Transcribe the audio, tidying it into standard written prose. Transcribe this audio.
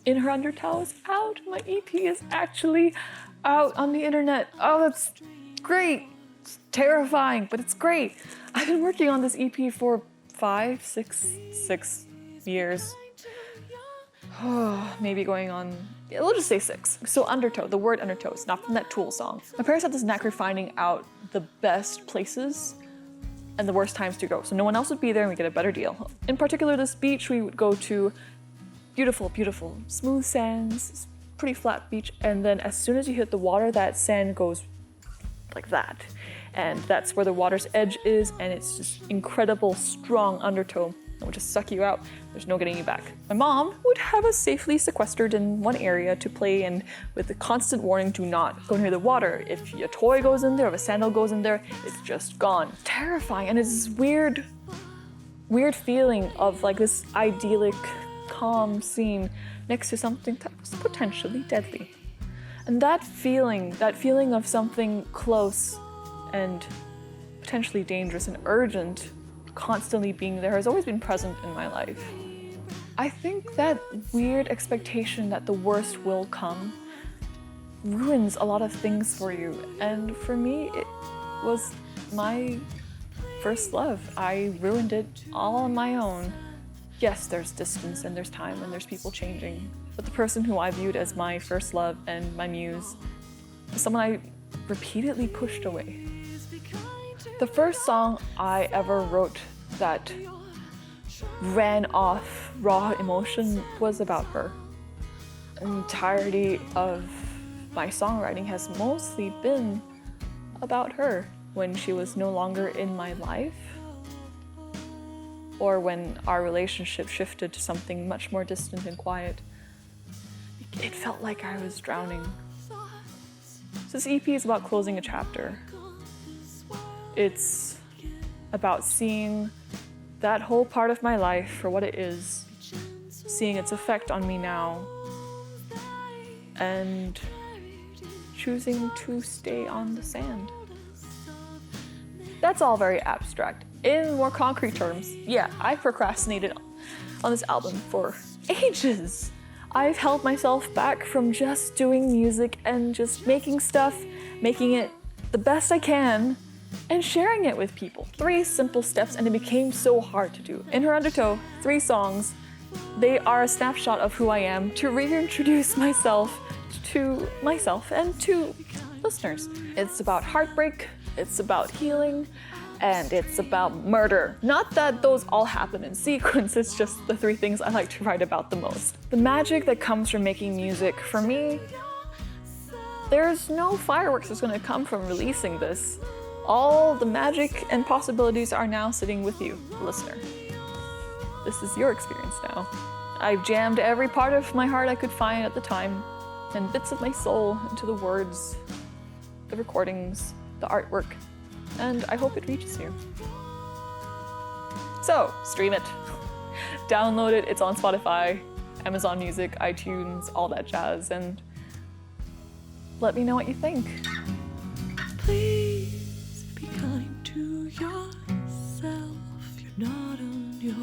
In Her Undertow is out. My EP is actually out on the internet. Oh, that's great. It's terrifying, but it's great. I've been working on this EP for 6 years. Maybe going on, yeah, we'll just say 6. So Undertow, the word Undertow, is not from that Tool song. My parents had this knack for finding out the best places and the worst times to go. So no one else would be there and we get a better deal. In particular, this beach we would go to, beautiful, beautiful, smooth sands, pretty flat beach. And then as soon as you hit the water, that sand goes like that. And that's where the water's edge is. And it's just incredible, strong undertow. It would just suck you out. There's no getting you back. My mom would have us safely sequestered in one area to play in with the constant warning, do not go near the water. If your toy goes in there, if a sandal goes in there, it's just gone. Terrifying, and it's this weird feeling of like this idyllic, calm scene next to something that was potentially deadly. And that feeling of something close and potentially dangerous and urgent constantly being there has always been present in my life. I think that weird expectation that the worst will come ruins a lot of things for you. And for me, it was my first love. I ruined it all on my own. Yes, there's distance and there's time and there's people changing. But the person who I viewed as my first love and my muse is someone I repeatedly pushed away. The first song I ever wrote that ran off raw emotion was about her. The entirety of my songwriting has mostly been about her. When she was no longer in my life, or when our relationship shifted to something much more distant and quiet, it felt like I was drowning. So this EP is about closing a chapter. It's about seeing that whole part of my life for what it is, seeing its effect on me now, and choosing to stay on the sand. That's all very abstract. In more concrete terms, yeah, I procrastinated on this album for ages. I've held myself back from just doing music and just making stuff, making it the best I can, and sharing it with people. 3 simple steps, and it became so hard to do. In Her Undertow, 3 songs, they are a snapshot of who I am to reintroduce myself and to listeners. It's about heartbreak, it's about healing, and it's about murder. Not that those all happen in sequence, it's just the 3 things I like to write about the most. The magic that comes from making music, for me, there's no fireworks that's gonna come from releasing this. All the magic and possibilities are now sitting with you, listener. This is your experience now. I've jammed every part of my heart I could find at the time, and bits of my soul into the words, the recordings, the artwork, and I hope it reaches you. So, stream it. Download it, it's on Spotify, Amazon Music, iTunes, all that jazz, and let me know what you think. Please be kind to yourself. You're not on your